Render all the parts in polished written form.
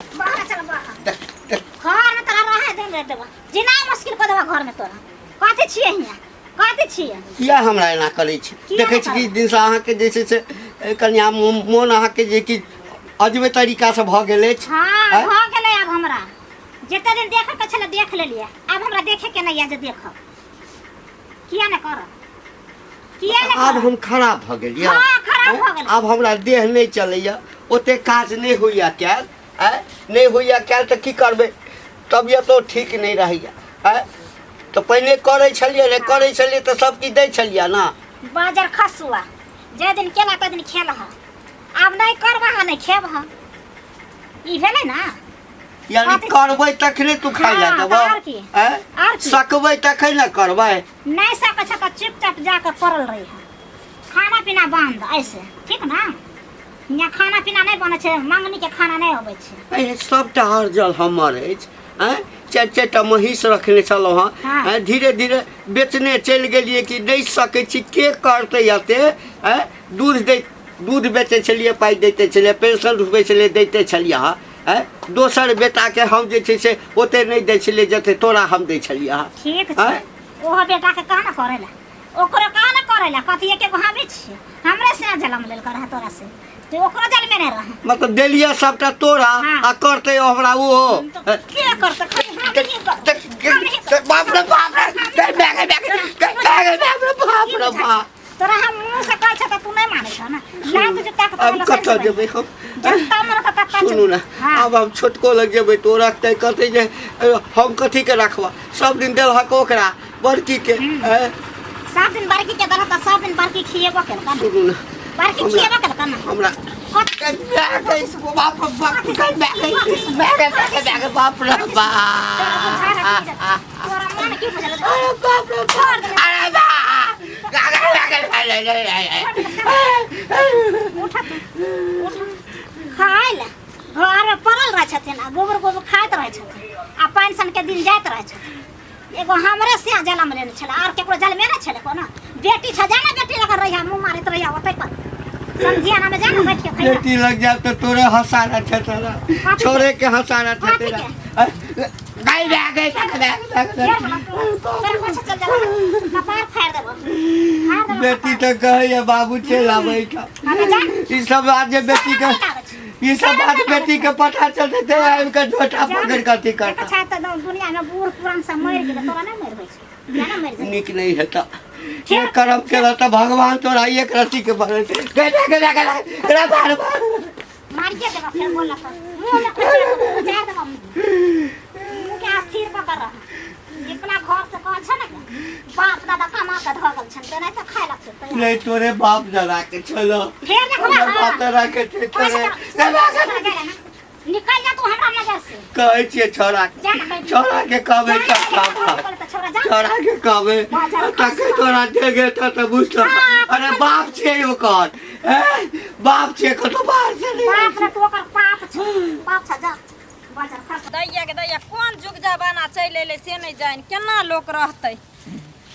बाहर चल बाहर घर में तोरा रहे दिन रे देबा जिना मुश्किल क देबा घर में तोरा कथि छिए हिया कथि छिए किया हमरा एना करै छी देखै छी कि दिन से अहाँ के जैसे से कन्या मोन अहाँ के जे कि अजबे तरीका से भ गेलै हां भ गेलै अब हमरा जते दिन देखे के छले देख लेलिए अब हमरा देखे के नहीं है जे देखब किया न कर किया न अब हम खराब भ गेलिए हां खराब भ गेल अब हमरा देह नहीं चलैया ओते काज नहीं होइया कैल नहीं होइया कैल त की करबे तबियत तो ठीक नहीं रहैया तो पहले करे छलिए तो सब की दै छलिए ना बाजार खसुआ जे दिन केला त दिन खेल ह अब नहीं करबा नहीं खेब ह ई भेलै ना यानी करबै तखने तू खाइ जा देबो सकबै तखन न करबै नहीं सकै छ त चुपचाप जाकर पड़ल रही है खाना पीना बंद ऐसे ठीक ना यहाँ खाना पीना नहीं बने छे मंगनी के खाना नहीं होबे छे ए सबटा अर्जल हमर अछि चार महिष रखने छलौ हां धीरे धीरे बेचने चल गेलिए कि नहीं सकै छी के करते अते दूध बेचे छलिए पाई देते छलिए पेंशन रुपए छलिए देते छलिए दोसर बेटा के हम जे छै से ओते नहीं दै छलिए जते तोरा हम दै छलिए ठीक छै ओहो बेटा के काना करेला ओकरो काना करेला कथि के भाभी छी हमरे से जलम लेल कर तोरा से तो ओकरो जल में नहीं रह मतलब देलिया सबटा तोरा आ करते हमरा वो के करते बाप रे बाप तोरा हम मुंह से कहै छ त तू नहीं मानै छ ना लात जता के अब कत जेबै हम जनता मन त तत्ता सुनू ना अब हम छोटको लग जेबै तो रखते कहते जे हम कथी के रखबा सब दिन देल हक ओकरा बड़की के सब दिन बड़की के दला त सब दिन बड़की खिएबो के का सुनू ना बड़की खिएबो के का हमरा बाप रे खाइल घर पड़ल रह छथिन गोबर खाइत रह छथिन आ पेंशन के दिन जाइत रह छथिन एगो हमरे से जलम लेने छले और केकरो जल में न छले कोनो बेटी छ जाना बेटी लग रहिया मुंह मारत रहिया ओतै पर समझिया ना में जाना बैठ के खाइया बेटी लग जा तो तोरे हंसाना छ तेरा छोरे के हंसाना छ तेरा गाय गए बेटी तो कहे बाबू चला बैठा ई सब बात जे बेटी के ये सब बात बेटी के पता चलते थे इनका झोटा पकड़ कथी करता अच्छा त दुनिया में बूढ़ पुरान सब मर गेल तोरा नहीं मरबै छै या ना मर जाय निक नहीं हेता ये कर्म केला त भगवान तोरा एक रति के भरे रे बार मार के देबा फिर बोला त मुंह में कुछ चार देबा मुंह के अस्थिर पकड़ रहा इतना घर से कह छ ना बाप दादा कमा के धगल छन त नहीं त खाय लगते नहीं तोरे बाप दादा के चलो फिर देखो बाप दादा के तोरे निकल जा तू हमरा नजर से कहै छिए छोरा के कहबे छोरा के कहबे तके तोरा देगे त बुझतो अरे बाप छे ओकर बाप छे कतो बाहर से बाप रे तो ओकर पाप छ पाप छ जा बाजार खा दैया के दैया कोन जुग जमाना चल एले से नहीं जान केना लोक रहतै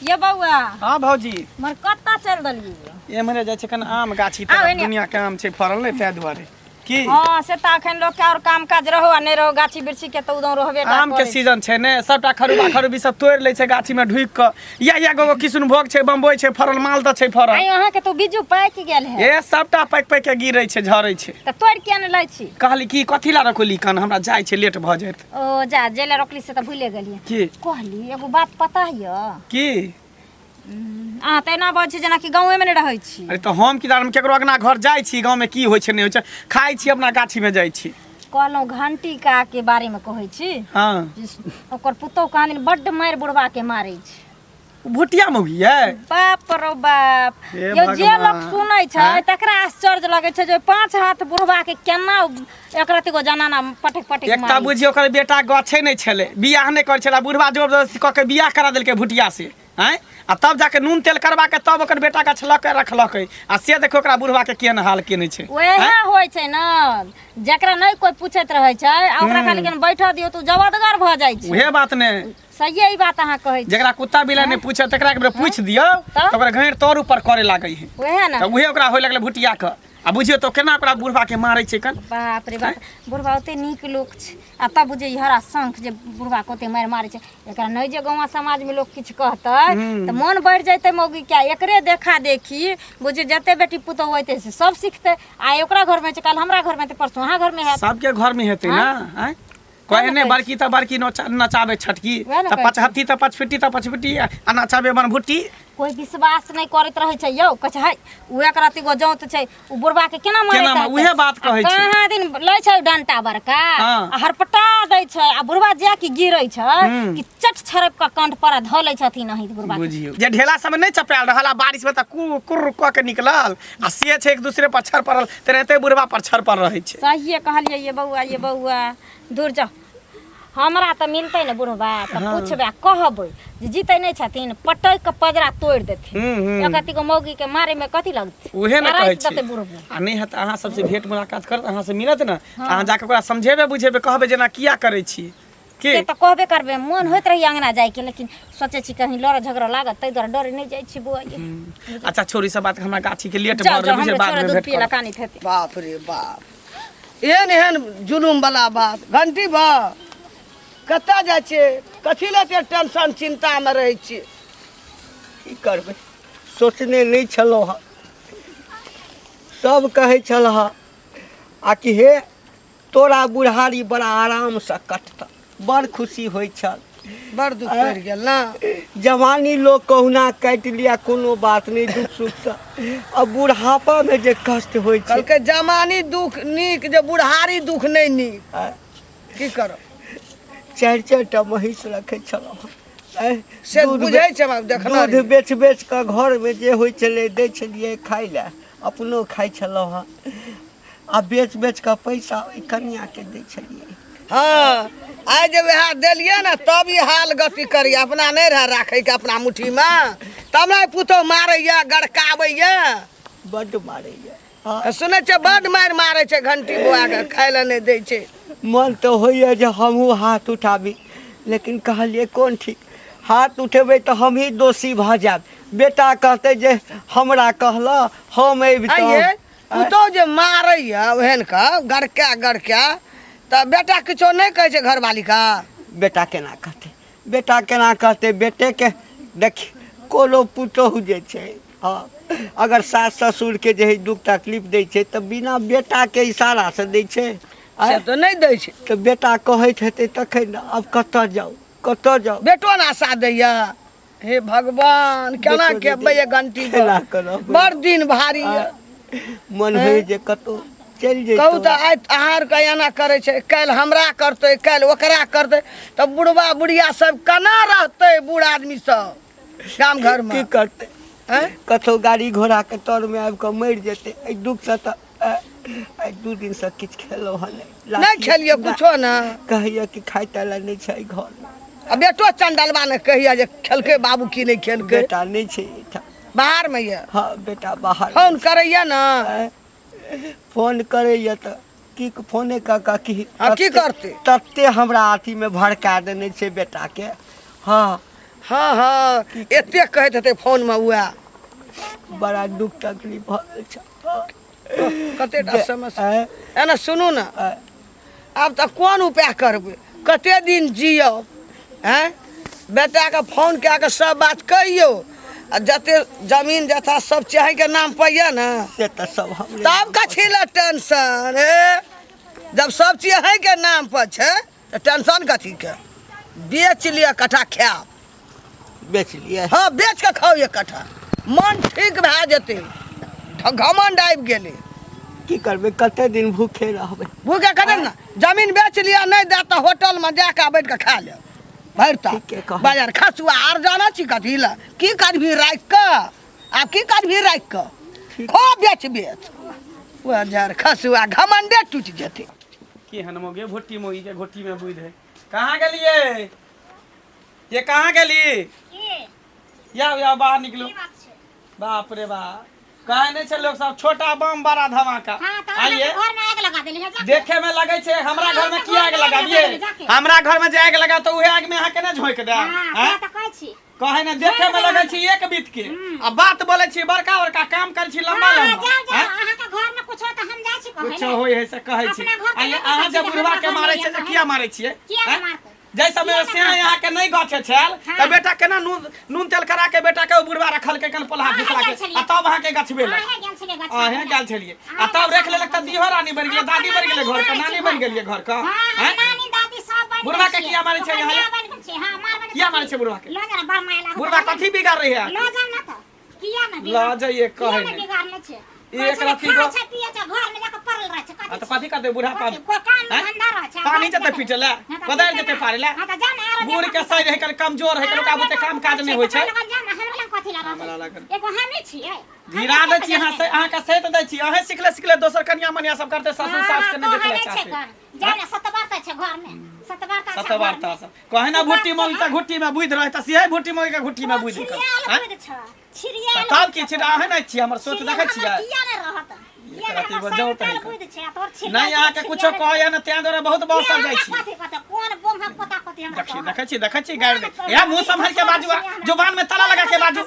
ये बउआ हां भौजी मर कत्ता चल दलिए ए मने जाय छै कन आम गाछी त दुनिया के आम छै फरल नै तै दुआरे की हां से त अखन लोक के और काम काज रहो आ नै रहो गाछी बिरछी के त उदौ रहबे टा आम के सीजन छै ने सबटा खरुबी सब तोड़ ले छै गाछी में ढुक के या गो किशुनभोग छै बम्बई छै फरल माल त छै फरल आई अहाँ के तो बिजू पाक गेल है ए सबटा पाक के गिरै छै झरै छै त तोड़ के न लै छी कहली की कथि ला रखली कन हमरा जाय छै लेट भ जायत ओ जा जेले रखली से त भूले गेलिए की कहली एगो बात पता है की आ तेना बात छै जेना कि गांव में नै रहै छी अरे त हम किदार में केकरो अगना घर जाय छी गांव में की होय छै नै होय छै खाय छी अपना गाछी में जाय छी कहलौ घंटी का के बारे में कहै छी हां ओकर पुतौ कहानी बड्ड मार बुढ़वा के मारै छै भुटिया में हुइए बाप रो बाप यो जे लोग सुनै छै तकरा आश्चर्य लगै छै जे 5 हाथ बुढ़वा के केना एकरती गो जनाना पटक मारै एकटा बुझियो ओकर बेटा गछे नै छले बियाह नै कर छला बुढ़वा जबरदस्ती क के बियाह करा देलकै भुटिया से हैं आ तब जाके नून तेल करवा के तब ओकर बेटा का छलक रखलक आ से देखो ओकरा बुढ़वा के केन हाल केने छै ओहे होय छै न जकरा नै कोई पूछैत रहै छै आ ओकरा खाली बैठा दियौ त जवादगर भ जाय छै ओहे बात ने सही यही बात अहाँ कहै छी जकरा कुत्ता बिलाइ ने पूछे तकरा एक बेर पूछ दियौ तऽ? तो ओकरा घेर तोर ऊपर करे लागै है ओहे ना तो उहे ओकरा होय लगले भुटिया के आ बुझियो तो केना ओकरा बुढ़वा के मारै छै कन बाप रे बाप बुढ़वा ओते नीक लोक छै आ तब बुझे हरा शंख जे बुढ़वा के ओते मारै छै एकरा नहि जे गाँव समाज में लोग किछु कहतै तऽ मन बढ़ जैतै मौगी क्या एकरे देखा देखी बुझे जते बेटी पुतौ होइते से सब सीखतै आ ओकरा घर में छै काल हमरा घर में तऽ परसों अहाँ घर में है सबके घर में हेतै ना हैं कहने बड़की त बड़की नचाबे छटकी त पचहत्ती त पचफिट्टी त पचफिट्टी आ नचाबे मन भुट्टी कोई विश्वास नहीं करत रहे छै यौ कछ है उहे करती गो जौत छै उ बुढ़वा के केना मारे केना उहे बात कहै छै कहाँ दिन लै छै डंटा बड़का आ हरपटा दै छै आ बुढ़वा जे की गिरै छै कि चट छरप का कंठ पर ध लै छथिन नहीं बुढ़वा बुझियो जे ढेला सब नहीं चपायल रहला बारिश में त कुर क के निकलल आ से छै एक दूसरे पर छर पड़ल तेनाहिते बुढ़वा पर छर पर रहै छै सहिए कहलिए ये बउआ दूर जाओ हमरा तऽ मिलतै ने बुढ़वा तऽ पूछबे कहबै जे जीते नहीं छथिन पटक के पजरा तोड़ देथिन एकती को मौगी के मारे में कथी लगतै उहे न कहै छै आ नहीं है त अहाँ सबसे भेंट मुलाकात करत अहाँ से मिलत न अहाँ जाके ओकरा समझेबे बुझेबे कहबे जेना किया करै छी के तऽ कहबे करबे मन होइत रही अंगना जाय के लेकिन सोचे छी कहीं लड़ झगड़ा लागत तै दुआरे डरे नहीं जाय छी बुआ अच्छा छोरी सब बात हमरा गाछी के लेट भर ले बुझे बाद में भेंट पिए कानी थेते बाप रे बाप एहन जुलुम वाला बात घंटी बा कतऽ जाइ छियै कथी लेते टेंशन चिंता में रहै छियै की करबै सोचने नहीं छलहुँ हँ सब कहै छलह आ कि हे तोरा बुढ़ारी बड़ा आराम से कटत बड़ खुशी होइ छल बड़ दुख पड़ि गेल ना जवानी लोग कहुना काटि लिया कोनो बात नहीं दुख सुख से अब बुढ़ापा में जे कष्ट होइ छै कहलकै जवानी दुख नीक जे बुढ़ारी दुख नहीं नीक की करब 4-4टा महिष रखे छलहुँ से बुझै छै देखना दूध बेच बेच कऽ घर में जे होइ छलै दै छलियै खाय लए अपनो खाइ छलहुँ हँ आ बेच बेच कऽ पैसा ओहि कनिया के दै छलियै हाँ आइ जे वएह देलियै ने तब ई हाल गति करिए अपना नहीं रह राखे के अपना मुट्ठी में तब नहीं पुतौ मारैया गड़काबैया बड्ड मारैया सुनै छै बड्ड मारि मारै छै घंटी बुआ के खाय लए नहीं दै छै मन तो होइए जे हमहूँ हाथ उठाबी लेकिन कहलिए कोन ठीक हाथ उठेबै तऽ हम ही दोषी भऽ जायब बेटा कहते जे हमरा कहला हम आइए पुतौ जे मारैया ओहन का गड़का तऽ बेटा किछो नहीं कहै छै घरवाली का बेटा केना कहते बेटे के देखी कोनो पुतोहू जे छै हाँ अगर सास ससुर के जे दुख तकलीफ दै छै तऽ बिना बेटा के इशारा से दै छै से तो नहीं दै छै तऽ बेटा कहैत हेतै तखन अब कतऽ जाऊ बेटो ना आशा दैया हे भगवान केना के बे घंटी केना करब बड़ दिन भारी मन होय जे कतौ चलि जइतौ कहू तऽ आइ आहार के एना करे छै काल्हि हमरा करतै काल्हि ओकरा करतै तऽ बुढ़वा बुढ़िया सब केना रहतै बूढ़ आदमी सब गाम घर में की करतै कतौ गाड़ी घोड़ा के तर में आबि कऽ मरि जेतै एहि दुख से तऽ आइ 2 दिन से किछु खेलहुँ हँ नहीं खेलिए कुछो ना कहैया कि खाय ताला नहीं छै घर में आ बेटो चंडलवा ने कहिया जे खेलकै बाबू की नहीं खेलकै बेटा नहीं छै एहिठाम बाहर में ये हाँ बेटा बाहर फोन करैया ना फोन करैया तऽ की फोने काका की की करते तते हमरा अथी में भड़का देने छै बेटा के हाँ हाँ एते कहैत हेतै फोन में हुआ बड़ा दुख तकलीफ भऽ छै कतेटा समस्या एना सुनू ना आब तऽ कोन उपाय करबै कते दिन जियौ हैं बेटा के फोन कए के सब बात कहियो आ जते जमीन जथा सब चाहे के नाम पर ये ना से तऽ सब हम तब कथी ला टेंशन जब सब चीज है के नाम पर छै तऽ टेंशन कथी के बेच लिया कट्ठा खायब बेच लिया हाँ बेच के खाओ एक कट्ठा मन ठीक भए जेतै घमंड आबि गेलै की करबै कते दिन भूखे रहबै भूखे कते ना जमीन बेच लिया नहीं दे तऽ होटल में जाके बैठ के खा ले भरता बाजार खसुआ आर जाना छी कथी ला की करबी राख के आब की करबी राख के खो बेच बाजार खसुआ घमंडे टूट जेतै की हनमोगे भुट्टी मोगी के घोटी में बुझ है कहाँ गेलिए ये कहाँ गेली या बाहर निकलू बाप रे बाप कहे नहीं छे लोग सब छोटा बम बड़ा धमाका। हाँ तो आइए घर में आग लगा देली है जाके। देखे में लगे छे हमरा घर में की आग लगाबिए, हमरा घर में जे आग लगा तो उहे आग में अहाँ केना झोंक दे। हां तो कहै छी कहे ना देखे में लगे छी एक बीत के आ बात बोले छी बड़का बड़का काम कर छी लंबा लंबा। अहाँ के घर में कुछ हो तो हम जाय छी कहै कुछ होय है से कहे छी। आइए अहाँ जब बुढ़वा के मारे छे त किया मारे छिए? किया मारते जैसे में से यहाँ के नहीं गछे छल त बेटा केना नून तेल करा के बेटा के बुढ़वा रखल के कन पोलहा फिसला के आ तब अहाँ के गछबे ला अहे गेल छलिए आ तब रख ले लगता दीहो रानी बन गेले, दादी बन गेले, घर का नानी बन गेलिए घर का। हैं नानी दादी सब बन बुढ़वा के किया मारे छे यहाँ? हां मार किया मारे छे बुढ़वा के? लो जरा बड़ मायला बुढ़वा कथी बिगाड़ रही है? लो जा ना तो किया ना ला जाइए कहे ना नहीं बिगाड़ ले छे एक रति को अच्छा पिए छ घर में जाके पड़ल रह छ आ त कथी करते बुढ़ा का को काम धंधा रह छ पानी जते पीटले बदल जते पारेला हां तो जान यार बूढ़ के सही रह कर कमजोर है लोग आबते काम काज नहीं होय छै। हमरा कथि हमरा लगा लगन एगो हमे छियै धीरा दे छी अहाँ से अहाँ का सहित दे छी अहे सिखले दोसर कन्या मनिया सब करते ससुर सास के नहीं देखले चाहते। जाने सतबारता छै घर में सतबारता सतवार्ता सब कहे ना भुट्टी मोगी का घुट्टी में बुझ रहे त सिहे भुट्टी मोगी का घुट्टी में बुझ कर छिरिया तब की छिड़ा है नहीं छी हमर सोच देखे छियै किया न रहत रति बजाओ त नहीं नहीं आके कुछो कहे न त्या द्वारा बहुत बहुत सब जाय छी। कौन बोम हम पता कथि हम देखै छी गाड़ दे या मुंह संभाल के बाजू जुबान में ताला लगा के बाजू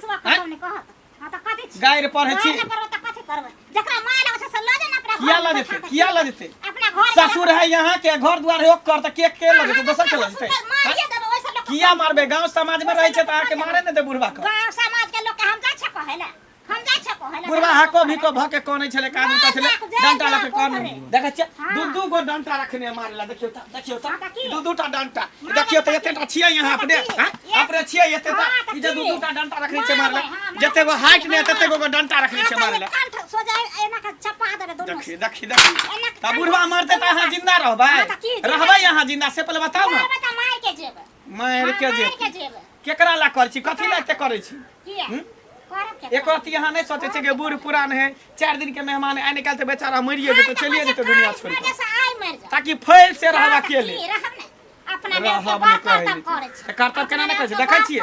गायर पढ़े छी जकरा माय लगे से लजे न अपना किया ला देते अपना घर ससुर है यहाँ के घर द्वार है कर त के लगे तो दोसर के लगे मारिए देबो ओइसे लोग किया मारबे गांव समाज में रहे छै त आके मारे न दे बुढ़वा को गांव समाज के लोग के हम जाय छ कहेला हम जाय छ कहेला बुढ़वा हाको भिको भके कोने छले कान कथले डंटा लके कोन देखै छ दू गो डंटा रखने मारेला देखियो त दू टा डंटा देखियो त एते टा छियै यहाँ अपने अपने छियै एते टा ई जे दू टा डंटा रखने छै मारेला जते गो हाइट ने तते गो डंटा रखने छै मारेला सो जाय एना के चपा देबे दोनों देखी त बुढ़वा मारते त अहाँ जिंदा रहबै यहाँ जिंदा से पहले बताओ ना मार के जेबे मार के जेबे केकरा ला कर छी कथि ला एते करे छी? किया एक रति यहाँ नहीं सोचे छे कि बूढ़ पुरान है 4 दिन के मेहमान आए निकालते बेचारा मरिए जेतो चलिए जेतो दुनिया छोड़ के ताकि फैल से रहबा के ले अपना में कर्तव्य करे छै कर्तव्य केना नहीं करे छी?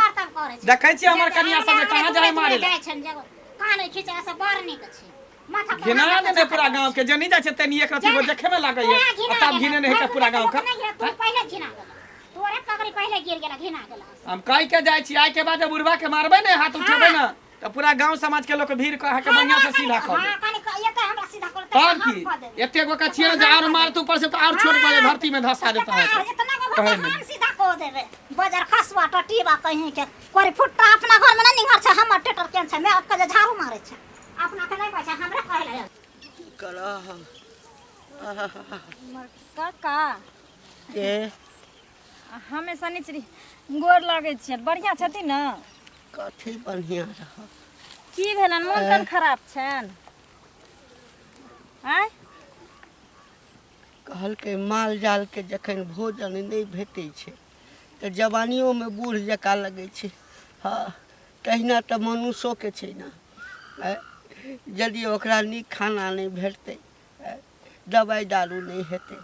देखै छी हमर कन्या सब कहां जाय मारे कान खींचे से बाहर निक छै माथा घिना ने पूरा गांव के जनी जाय छै तनी एक रति को देखे में लागे है तब घिने नहीं है पूरा गांव का पहले घिना गेला तोरे पगड़ी पहले गिर गेला घिना गेला हम कहि के जाय छी आइ के बाद बुढ़वा के मारबे ने हाथ उठेबे ना तो पूरा गांव समाज के लोग भीड़ कहा के बढ़िया से सीधा कर दे। हां कनी ये तो हमरा सीधा कर तब की एते गो का छिए जे और मार तू ऊपर से तो और छोड़ के धरती में धसा देता है इतना को हम सीधा कर देबे बाजार खसवा टटीबा कहीं के कोरी फुट्टा अपना घर में नहीं निहर छै हमर टेटर केन छै मैं आपका जे झाड़ू मारे छै अपना के नहीं कहै छै हमरा कहले करा काका के हमें शनिचरी गोर लगे छियै बढ़िया छथिन न? कथी बढ़िया रह की भेलन मोन तन खराब छन? आय कहल के माल जाल के जखन भोजन नहीं भेटै छै तऽ जवानियों में बूढ़ जका लगे छै। हाँ तहिना तऽ मनुष्यों के छै ना यदि ओकरा नीक खाना नहीं भेटतै दवाई दारू नहीं हेतै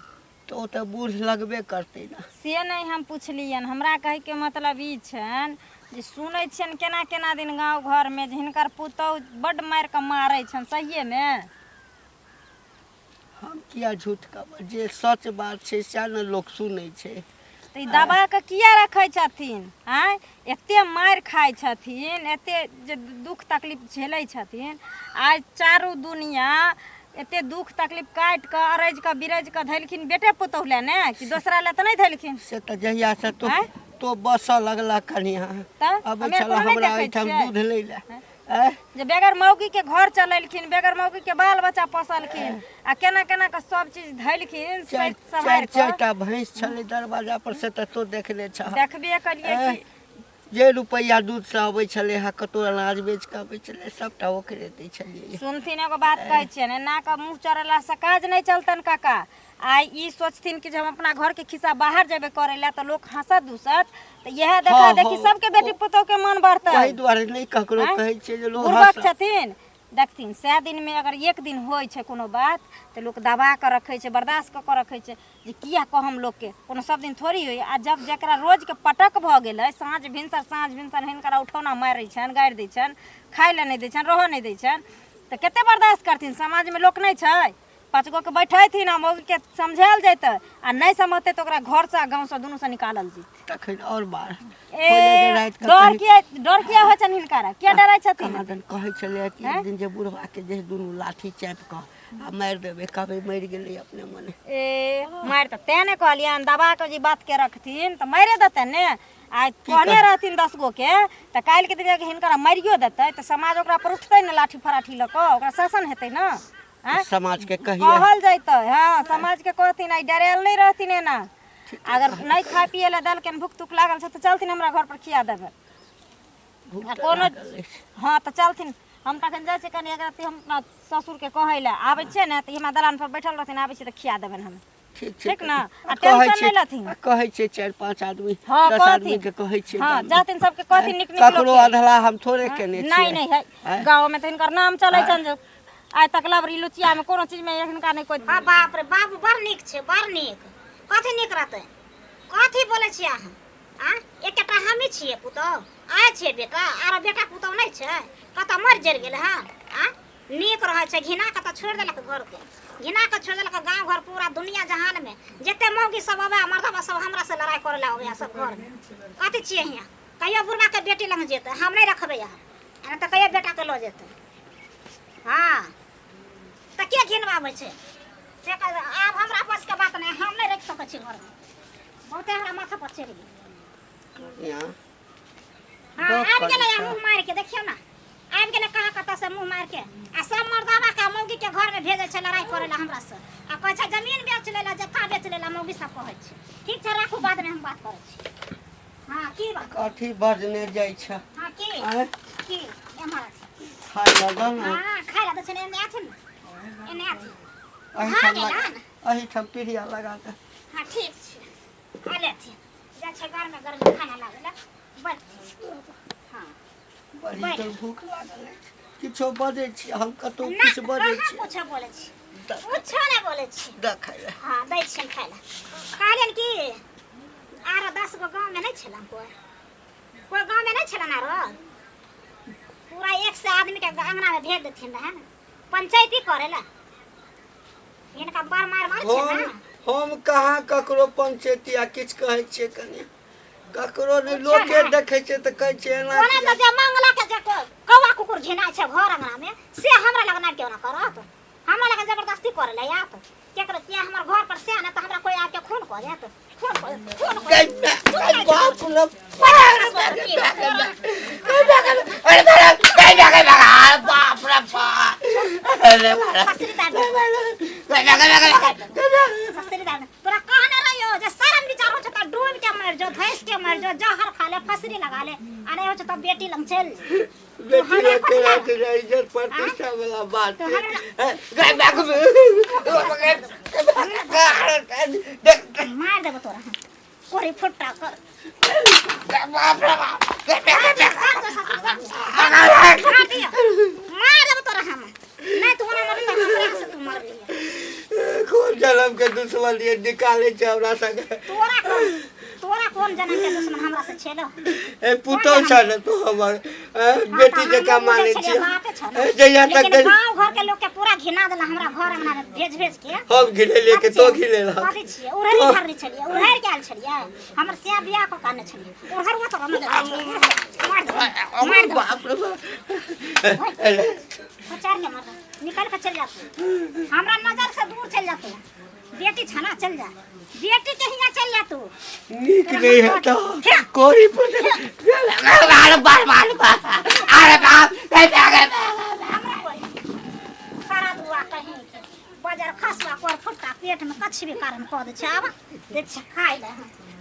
तो ओ तऽ बूढ़ लगबे करतै ना। से नहीं हम पुछलियन हमरा कहे के मतलब ई छन जे सुनै छियन केना केना दिन गांव घर में हिनकर पुतौह बड मार के मारै छन सहिए में? हम किया झूठ कहब जे सच बात छै से न लोग सुनै छै। तो दबा के किया रखे छथिन? आय एते मार खाय छथिन एते जे दुख तकलीफ झेलै छथिन आज चारू दुनिया एते दुख तकलीफ काट के अरज के बिरज के धैलखिन बेटे पुतौह ले ने कि दूसरा ले त नहीं धैलखिन? से तऽ जहिया से तो बस लगला कनिया अब चल हमरा एठाम दूध ले ले जे बेगर मौगी के घर चलैलखिन बेगर मौगी के बाल बच्चा पोसलखिन आ केना केना के सब चीज धैलखिन चारिटा भैंस छले दरवाजा पर से तो देखले छ देखबे करिए कि जे रुपया दूध से अबै छले हा कतो अनाज बेच के अबै छले सबटा ओकरे दै छलिए। सुनथिन एगो बात कहै छियै ना का मुंह चढ़ला से काज नहीं चलतन काका। आई ई सोचथिन कि जब अपना घर के खिस्सा बाहर जेबे करे ला तो लोग हंसत दुसत तो यह देखा देखी सबके बेटी पुतौह के मन बढ़ता ताहि द्वारे नहीं ककरो कहै छै जे लोग बुर्बक छथिन देखथिन 100 दिन में अगर एक दिन होय छै कोनो बात तो लोग दबा के रखे छै बर्दाश्त क रखे छै जे किया कहम लोग के कोनो सब दिन थोड़ी होय। आ जब जकरा रोज के पटक भ गेलै साँझ भिनसर हिनकरा उठौना मारै छन गाड़ि दै छन खाय ले नहीं दै छन रह नहीं दै छन तो केते बर्दाश्त करथिन समाज में लोक नहीं छै 5 गो के बैठेथिन आ मौगी के समझायल जैते आ नहीं समझते तो ओकरा घर से गांव से दुनू से निकालल जैते तखन और बार ए डर किया होइ छन हिनकारा किया डरै छथिन कहादन कहै छले कि एक दिन जे बुढ़वा के जे दुनू लाठी चाप क आ मार देबे कहबे मर गेलै अपने मने ए मार त तेने कहलियन दबा के जी बात के रखथिन त मारे देते ने आ कहने रहथिन 10 गो के त काल के दिन हिनकारा मारियो देते त समाज ओकरा पर उठतै न लाठी फराठी ल क ओकरा शासन हेतै न समाज के कहिए कहल जैते हां समाज के कहथिन आई डरेल नहीं रहथिन ना अगर नहीं खा पिए ला दल के भूख तुक लागल छ त चलथिन हमरा घर पर खिया देबे कोनो हां त चलथिन हम तखन जाय छै कनी अगर हम अपना ससुर के कहै ला आबै छै ने त हमरा दलान पर बैठल रहथिन आबै छै त खिया देबन हम ठीक ना आ टेंशन नहीं लथिन कहै छै 4-5 आदमी हाँ, 10 आदमी के कहै छै हां जातिन सब के कहथिन निक निक ककरो अधला हम थोड़े केने छी नहीं नहीं है गांव में त इनकर नाम चलै छन जो आइ तक लबरी लुचिया में कोनो चीज में इनका नहीं कोई हाँ बाप रे बाप बड़ नीक छै बड़ नीक कथी नीक रहतै कथी बोलै छियै अहाँ एकटा हमी छियै पुतौ आय छै बेटा आर बेटा पुतौ नहीं छै कतऽ मर जर गेल हँ नीक रहै छै घिना के तऽ छोड़ देलक घर के घिना के छोड़ देलक गांव घर पूरा दुनिया जहान में जते मौगी सब आवे मर्दबा सब हमरा से लड़ाई करे ला आवे सब घर में कथी छियै हियां कहियो बुढ़वा के बेटी लग जेतै हम नहीं रखबै यहाँ तऽ कहियो बेटा के लऽ जेतै हाँ तऽ के घिनवाबै छै से आब हमरा बस के बात नहीं हम नहीं रख सकै छी घर में बहुते हमरा माथा पर चढ़ि गेल यहाँ हाँ आबि गेलै मुँह मारि के देखियौ ना आबि गेलै कहाँ कतऽ से मुँह मारि के आ सब मर्दावा के मौगी के घर में भेजै छै लड़ाई करे ला हमरा से आ कहै छै जमीन बेच लेला जत्था बेच लेला मौगी सब कहै छै ठीक छै राखू बाद में हम बात करै छी हाँ की बात कथी बजने जाइ छै हाँ की एम्हर खाय लगल ना हाँ खाय ला छै एने आथिन एने आथिन अही ठाम पीढ़िया लगा के हाँ ठीक छै खा लेथिन जा छै घर में गर्मी खाना लागल बैठ हाँ बड़ी तो भूख लागल है किछो बजै छी हम कतौ ना, किछ बजै कहाँ छी कुछो बोलै छी कुछो नहीं बोलै छी देखै ले हाँ दै छियन खाय ला कहलियन कि आरो 10 गो गाँव में नहीं छलन कोई गाँव में नहीं छलन आरो पूरा 100 आदमी के अंगना में भेज देथिन रहे ना पंचायती करे ला इनका बार मार छै ना हम कहाँ ककरो पंचायतिया किछ कहै छियै कनी ककरो ने लोके देखै छै त कहै छै एना ओने त जे मंगला के जे कौवा कुकुर झिनाइ छै घर अंगना में से हमरा लगना क्यों ना करत हमरा लग जबरदस्ती करे ले आत केकरो के हमर घर पर से ना त हमरा कोई आके खून कर जात खून बाप रे बाप रे बाप अरे तोरा कहने रहियो जे शरम विचार हो छ त डूब के मर जो धैस के मर जो जहर खा ले फसरी लगा ले अरे हो छ त बेटी लंग चल बेटी के इज्जत प्रतिष्ठा वाला बात मार देबो तोरा कोरी फुट्टा कर बाप रे बाप मार देबो तोरा हम नहीं तू ना मर हमरा से तू मर गई कौन जन्म के दुश्मन ये निकाले छै हमरा संगे तोरा कौन जन्म के दुश्मन हमरा से छेलो ए पुतो छ न तू हमर बेटी जका माने छी जइया तक गांव घर के लोग के पूरा घिना देला हमरा घर अंगना में भेज के हम घिले लेके तो घिले ला कथि छियै उड़हर घर छलिए उड़हर के आल छलिए हमर से बियाह को काने छलिए उड़हर वो तो मार बाप रे प्रचार के मार निकल के चल जाते हमरा नजर से दूर चल जाते बेटी छना चल जा बेटी के हिया चल जा तू नीक नहीं है तो कोरी पर अरे बार अरे बाप सारा दुआ कहीं बाजार खसवा कर फुट्टा पेट में कछ भी कारण कह दे छै आब देख खाइ ले